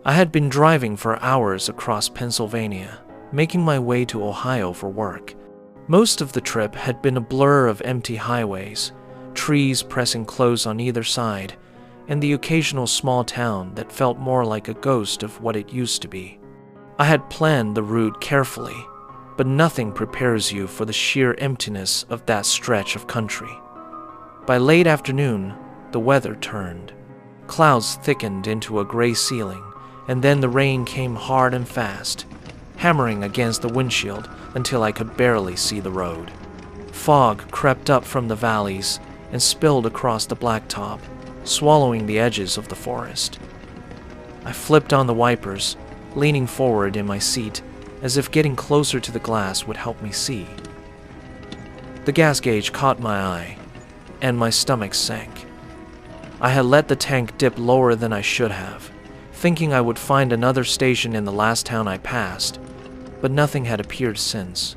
I had been driving for hours across Pennsylvania, making my way to Ohio for work. Most of the trip had been a blur of empty highways, trees pressing close on either side, and the occasional small town that felt more like a ghost of what it used to be. I had planned the route carefully, but nothing prepares you for the sheer emptiness of that stretch of country. By late afternoon, the weather turned. Clouds thickened into a gray ceiling, and then the rain came hard and fast, hammering against the windshield until I could barely see the road. Fog crept up from the valleys and spilled across the blacktop, swallowing the edges of the forest. I flipped on the wipers, leaning forward in my seat, as if getting closer to the glass would help me see. The gas gauge caught my eye, and my stomach sank. I had let the tank dip lower than I should have, thinking I would find another station in the last town I passed, but nothing had appeared since.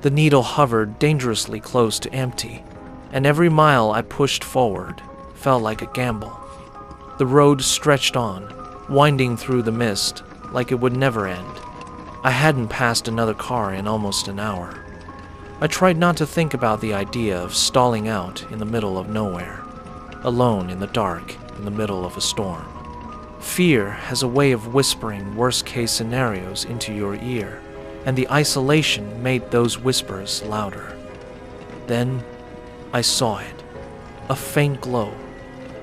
The needle hovered dangerously close to empty, and every mile I pushed forward felt like a gamble. The road stretched on, winding through the mist like it would never end. I hadn't passed another car in almost an hour. I tried not to think about the idea of stalling out in the middle of nowhere, alone in the dark in the middle of a storm. Fear has a way of whispering worst-case scenarios into your ear, and the isolation made those whispers louder. Then I saw it, a faint glow,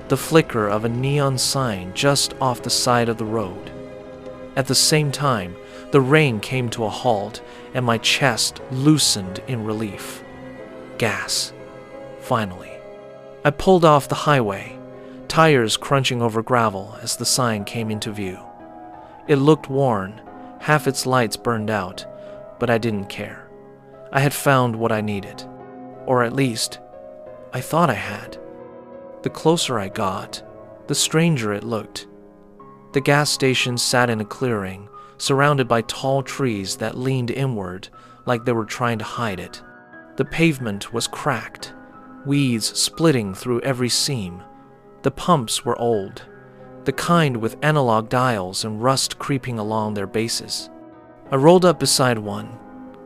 the flicker of a neon sign just off the side of the road. At the same time, the rain came to a halt, and my chest loosened in relief. Gas. Finally. I pulled off the highway, tires crunching over gravel as the sign came into view. It looked worn, half its lights burned out, but I didn't care. I had found what I needed. Or at least, I thought I had. The closer I got, the stranger it looked. The gas station sat in a clearing, surrounded by tall trees that leaned inward like they were trying to hide it. The pavement was cracked, weeds splitting through every seam. The pumps were old, the kind with analog dials and rust creeping along their bases. I rolled up beside one,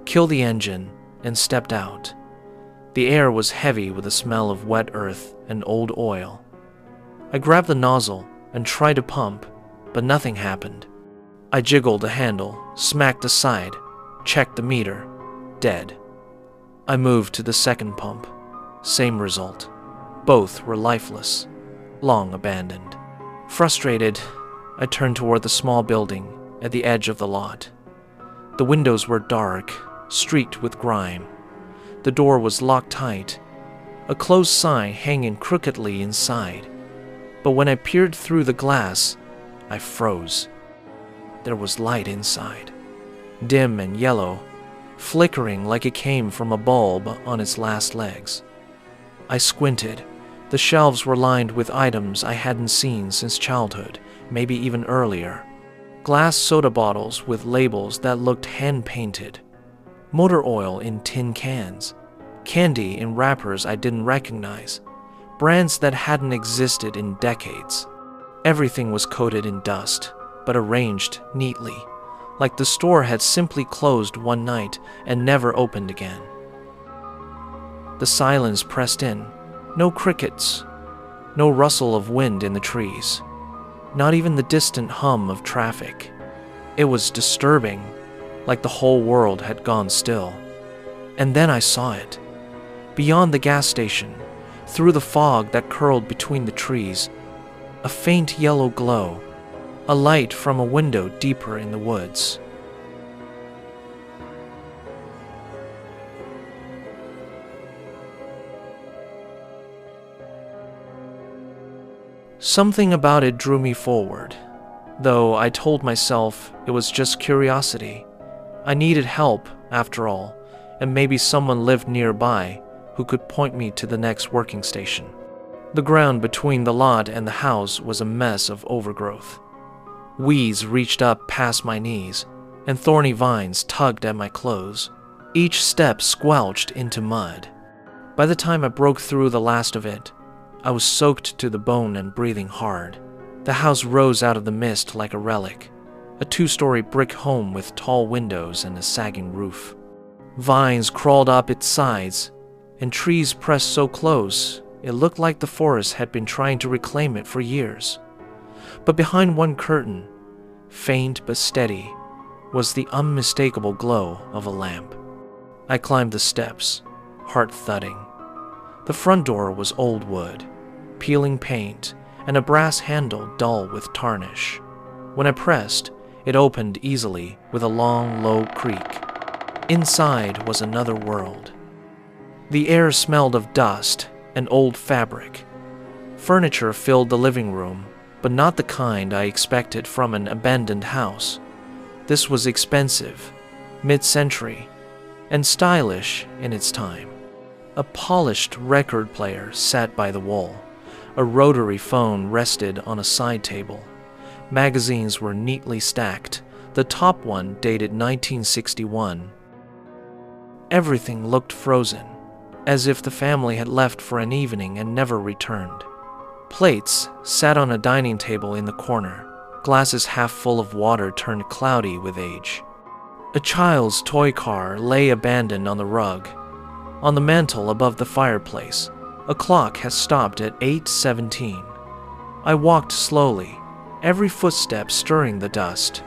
killed the engine, and stepped out. The air was heavy with the smell of wet earth and old oil. I grabbed the nozzle and tried to pump, but nothing happened. I jiggled the handle, smacked aside, checked the meter. Dead. I moved to the second pump. Same result. Both were lifeless, long abandoned. Frustrated, I turned toward the small building at the edge of the lot. The windows were dark, streaked with grime. The door was locked tight, a closed sign hanging crookedly inside. But when I peered through the glass, I froze. There was light inside, dim and yellow, flickering like it came from a bulb on its last legs. I squinted. The shelves were lined with items I hadn't seen since childhood, maybe even earlier. Glass soda bottles with labels that looked hand-painted. Motor oil in tin cans. Candy in wrappers I didn't recognize. Brands that hadn't existed in decades. Everything was coated in dust, but arranged neatly, like the store had simply closed one night and never opened again. The silence pressed in. No crickets, no rustle of wind in the trees, not even the distant hum of traffic. It was disturbing, like the whole world had gone still. And then I saw it. Beyond the gas station, through the fog that curled between the trees, a faint yellow glow, a light from a window deeper in the woods. Something about it drew me forward, though I told myself it was just curiosity. I needed help, after all, and maybe someone lived nearby who could point me to the next working station. The ground between the lot and the house was a mess of overgrowth. Weeds reached up past my knees, and thorny vines tugged at my clothes. Each step squelched into mud. By the time I broke through the last of it, I was soaked to the bone and breathing hard. The house rose out of the mist like a relic, a two-story brick home with tall windows and a sagging roof. Vines crawled up its sides, and trees pressed so close it looked like the forest had been trying to reclaim it for years. But behind one curtain, faint but steady, was the unmistakable glow of a lamp. I climbed the steps, heart thudding. The front door was old wood, peeling paint, and a brass handle dull with tarnish. When I pressed, it opened easily with a long, low creak. Inside was another world. The air smelled of dust and old fabric. Furniture filled the living room, but not the kind I expected from an abandoned house. This was expensive, mid-century, and stylish in its time. A polished record player sat by the wall. A rotary phone rested on a side table. Magazines were neatly stacked, the top one dated 1961. Everything looked frozen, as if the family had left for an evening and never returned. Plates sat on a dining table in the corner, glasses half full of water turned cloudy with age. A child's toy car lay abandoned on the rug. On the mantel above the fireplace, a clock had stopped at 8:17. I walked slowly, every footstep stirring the dust.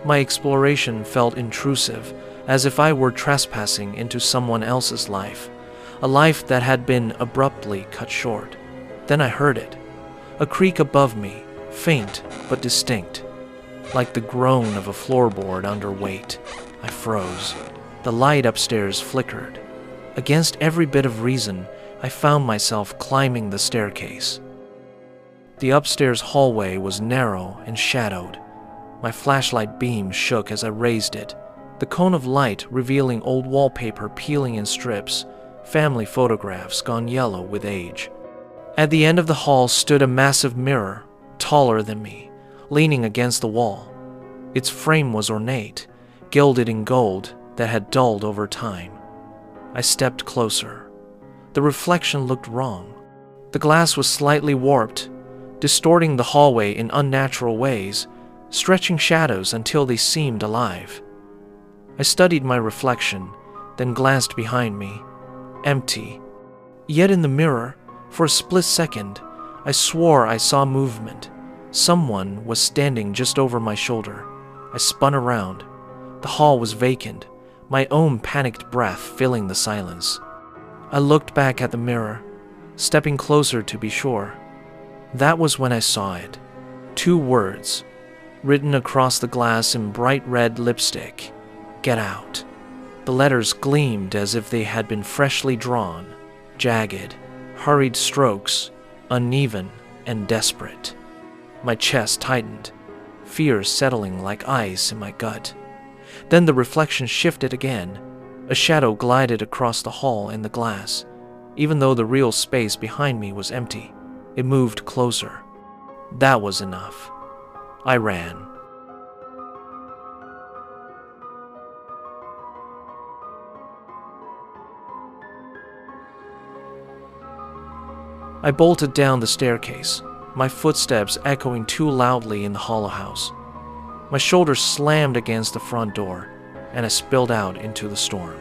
My exploration felt intrusive, as if I were trespassing into someone else's life, a life that had been abruptly cut short. Then I heard it, a creak above me, faint but distinct, like the groan of a floorboard under weight. I froze. The light upstairs flickered. Against every bit of reason, I found myself climbing the staircase. The upstairs hallway was narrow and shadowed. My flashlight beam shook as I raised it, the cone of light revealing old wallpaper peeling in strips, family photographs gone yellow with age. At the end of the hall stood a massive mirror, taller than me, leaning against the wall. Its frame was ornate, gilded in gold that had dulled over time. I stepped closer. The reflection looked wrong. The glass was slightly warped, distorting the hallway in unnatural ways, stretching shadows until they seemed alive. I studied my reflection, then glanced behind me. Empty. Yet in the mirror, for a split second, I swore I saw movement. Someone was standing just over my shoulder. I spun around. The hall was vacant, my own panicked breath filling the silence. I looked back at the mirror, stepping closer to be sure. That was when I saw it. 2 words, written across the glass in bright red lipstick. Get out. The letters gleamed as if they had been freshly drawn, jagged, hurried strokes, uneven and desperate. My chest tightened, fear settling like ice in my gut. Then the reflection shifted again. A shadow glided across the hall and the glass. Even though the real space behind me was empty, it moved closer. That was enough. I ran. I bolted down the staircase, my footsteps echoing too loudly in the hollow house. My shoulders slammed against the front door, and I spilled out into the storm.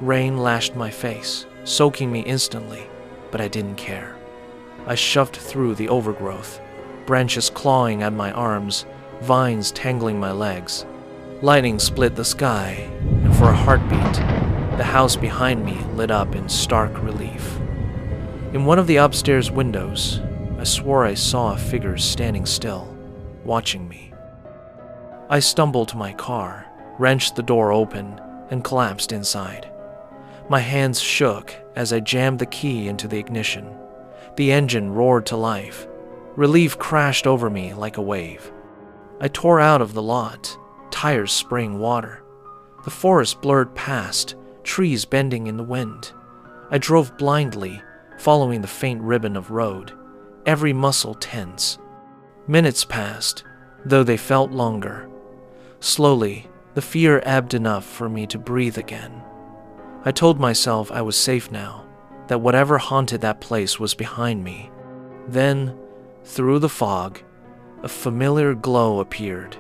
Rain lashed my face, soaking me instantly, but I didn't care. I shoved through the overgrowth, branches clawing at my arms, vines tangling my legs. Lightning split the sky, and for a heartbeat, the house behind me lit up in stark relief. In one of the upstairs windows, I swore I saw a figure standing still, watching me. I stumbled to my car, wrenched the door open, and collapsed inside. My hands shook as I jammed the key into the ignition. The engine roared to life. Relief crashed over me like a wave. I tore out of the lot, tires spraying water. The forest blurred past, trees bending in the wind. I drove blindly, following the faint ribbon of road, every muscle tense. Minutes passed, though they felt longer. Slowly, the fear ebbed enough for me to breathe again. I told myself I was safe now, that whatever haunted that place was behind me. Then, through the fog, a familiar glow appeared.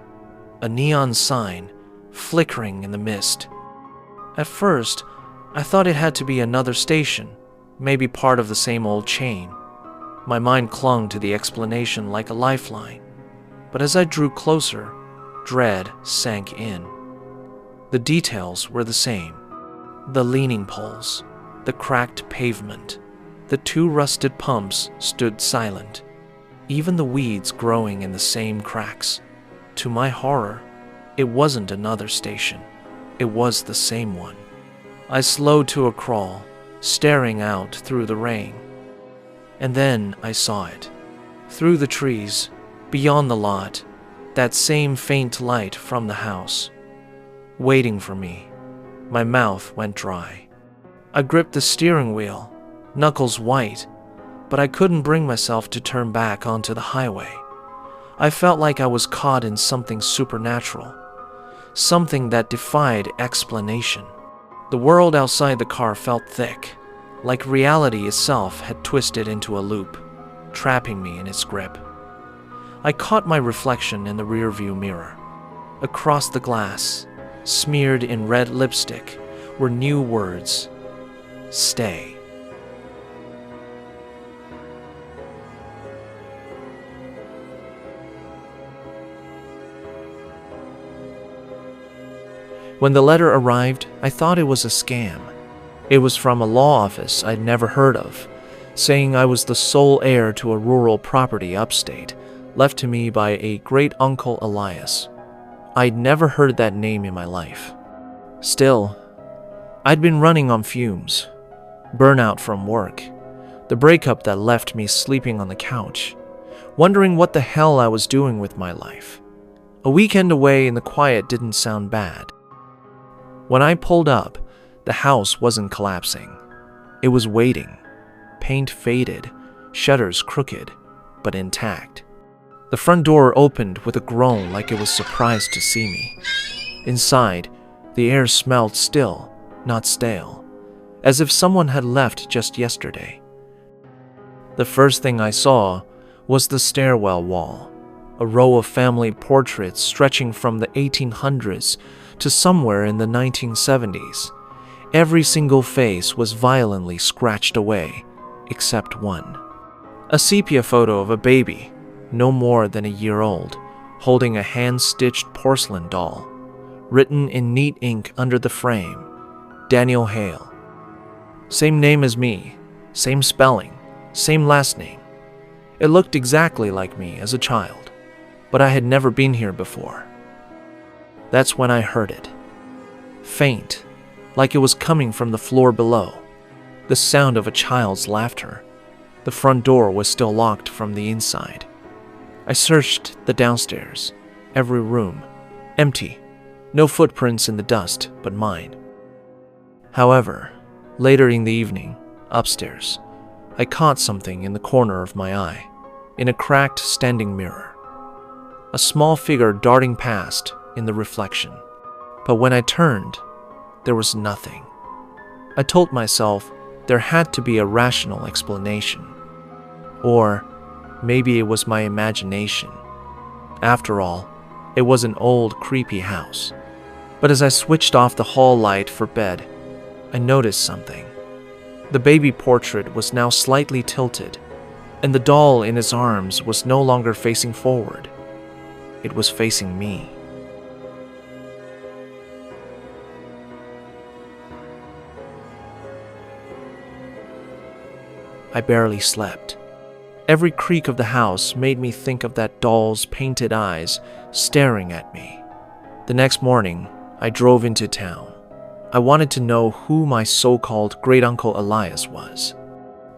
a neon sign, flickering in the mist. At first, I thought it had to be another station, maybe part of the same old chain. My mind clung to the explanation like a lifeline, but as I drew closer, dread sank in. The details were the same. The leaning poles, the cracked pavement, the two rusted pumps stood silent, even the weeds growing in the same cracks. To my horror, it wasn't another station. It was the same one. I slowed to a crawl, staring out through the rain. And then I saw it. Through the trees, beyond the lot, that same faint light from the house. Waiting for me. My mouth went dry. I gripped the steering wheel, knuckles white, but I couldn't bring myself to turn back onto the highway. I felt like I was caught in something supernatural, something that defied explanation. The world outside the car felt thick, like reality itself had twisted into a loop, trapping me in its grip. I caught my reflection in the rearview mirror. Across the glass, smeared in red lipstick, were new words. Stay. When the letter arrived, I thought it was a scam. It was from a law office I'd never heard of, saying I was the sole heir to a rural property upstate, left to me by a great-uncle Elias. I'd never heard that name in my life. Still, I'd been running on fumes, burnout from work, the breakup that left me sleeping on the couch, wondering what the hell I was doing with my life. A weekend away in the quiet didn't sound bad. When I pulled up, the house wasn't collapsing. It was waiting, paint faded, shutters crooked, but intact. The front door opened with a groan like it was surprised to see me. Inside, the air smelled still, not stale, as if someone had left just yesterday. The first thing I saw was the stairwell wall, a row of family portraits stretching from the 1800s to somewhere in the 1970s. Every single face was violently scratched away, except one. A sepia photo of a baby, no more than a year old, holding a hand-stitched porcelain doll. Written in neat ink under the frame, Daniel Hale. Same name as me, same spelling, same last name. It looked exactly like me as a child, but I had never been here before. That's when I heard it. Faint, like it was coming from the floor below. The sound of a child's laughter. The front door was still locked from the inside. I searched the downstairs, every room, empty. No footprints in the dust but mine. However, later in the evening, upstairs, I caught something in the corner of my eye, in a cracked standing mirror. A small figure darting past in the reflection. But when I turned, there was nothing. I told myself there had to be a rational explanation. Or maybe it was my imagination. After all, it was an old, creepy house. But as I switched off the hall light for bed, I noticed something. The baby portrait was now slightly tilted, and the doll in his arms was no longer facing forward. It was facing me. I barely slept. Every creak of the house made me think of that doll's painted eyes staring at me. The next morning, I drove into town. I wanted to know who my so-called great-uncle Elias was.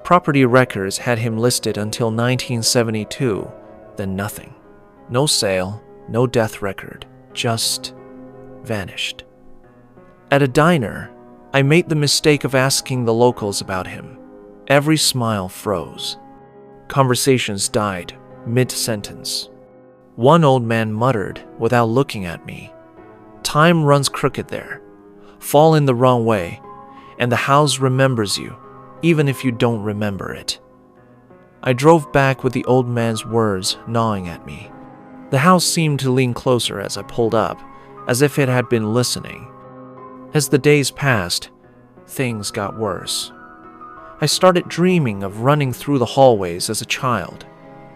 Property records had him listed until 1972, then nothing. No sale, no death record, just vanished. At a diner, I made the mistake of asking the locals about him. Every smile froze. Conversations died mid-sentence. One old man muttered without looking at me, "Time runs crooked there. Fall in the wrong way, and the house remembers you, even if you don't remember it." I drove back with the old man's words gnawing at me. The house seemed to lean closer as I pulled up, as if it had been listening. As the days passed, things got worse. I started dreaming of running through the hallways as a child,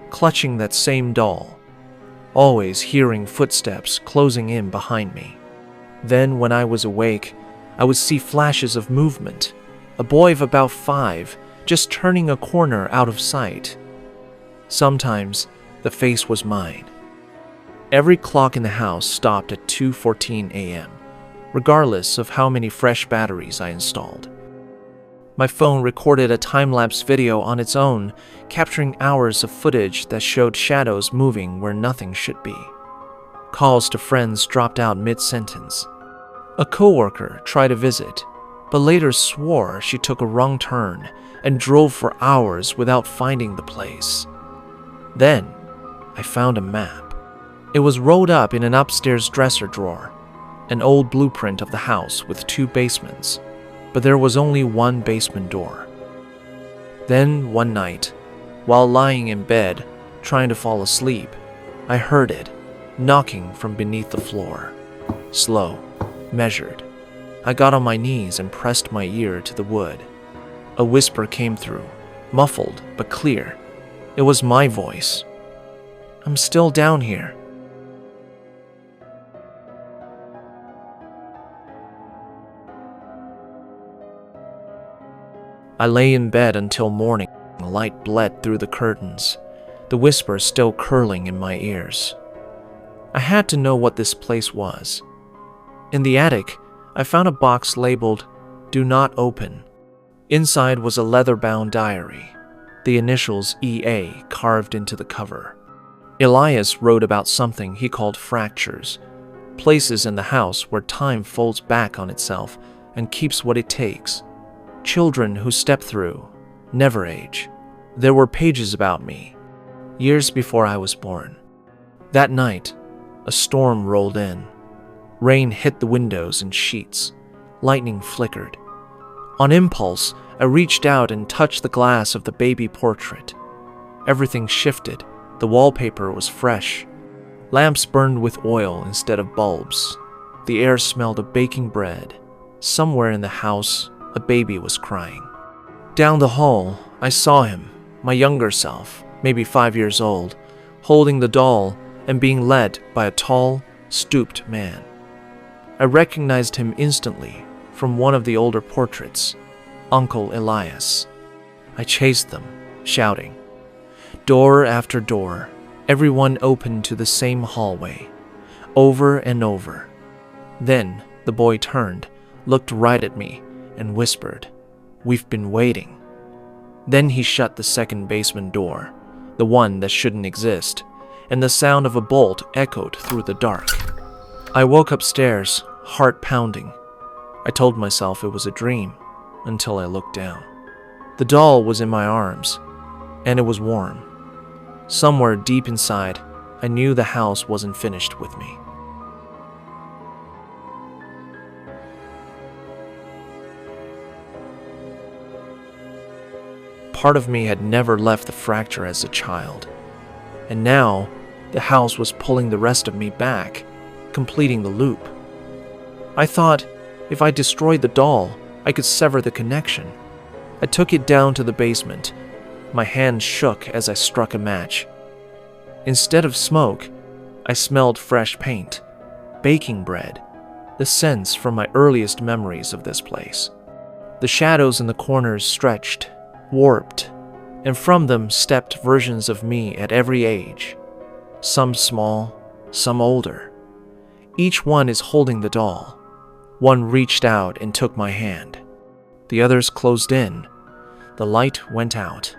clutching that same doll, always hearing footsteps closing in behind me. Then, when I was awake, I would see flashes of movement, a boy of about 5 just turning a corner out of sight. Sometimes, the face was mine. Every clock in the house stopped at 2:14 a.m., regardless of how many fresh batteries I installed. My phone recorded a time-lapse video on its own, capturing hours of footage that showed shadows moving where nothing should be. Calls to friends dropped out mid-sentence. A coworker tried a visit, but later swore she took a wrong turn and drove for hours without finding the place. Then, I found a map. It was rolled up in an upstairs dresser drawer, an old blueprint of the house with 2 basements, but there was only one basement door. Then, one night, while lying in bed, trying to fall asleep, I heard it, knocking from beneath the floor. Slow, measured. I got on my knees and pressed my ear to the wood. A whisper came through, muffled but clear. It was my voice. "I'm still down here." I lay in bed until morning. Light bled through the curtains, the whisper still curling in my ears. I had to know what this place was. In the attic, I found a box labeled, "Do Not Open." Inside was a leather-bound diary, the initials EA carved into the cover. Elias wrote about something he called fractures, places in the house where time folds back on itself and keeps what it takes. Children who step through never age. There were pages about me, years before I was born. That night, a storm rolled in. Rain hit the windows and sheets. Lightning flickered. On impulse, I reached out and touched the glass of the baby portrait. Everything shifted. The wallpaper was fresh. Lamps burned with oil instead of bulbs. The air smelled of baking bread. Somewhere in the house, a baby was crying. Down the hall, I saw him, my younger self, maybe 5 years old, holding the doll and being led by a tall, stooped man. I recognized him instantly from one of the older portraits, Uncle Elias. I chased them, shouting. Door after door, everyone opened to the same hallway, over and over. Then the boy turned, looked right at me, and whispered, "We've been waiting." Then he shut the second basement door, the one that shouldn't exist, and the sound of a bolt echoed through the dark. I woke upstairs, heart pounding. I told myself it was a dream, until I looked down. The doll was in my arms, and it was warm. Somewhere deep inside, I knew the house wasn't finished with me. Part of me had never left the fracture as a child, and now the house was pulling the rest of me back, completing the loop. I thought if I destroyed the doll, I could sever the connection. I took it down to the basement. My hand shook as I struck a match. Instead of smoke, I smelled fresh paint, baking bread, the scents from my earliest memories of this place. The shadows in the corners stretched, warped, and from them stepped versions of me at every age, some small, some older. Each one is holding the doll. One reached out and took my hand. The others closed in. The light went out.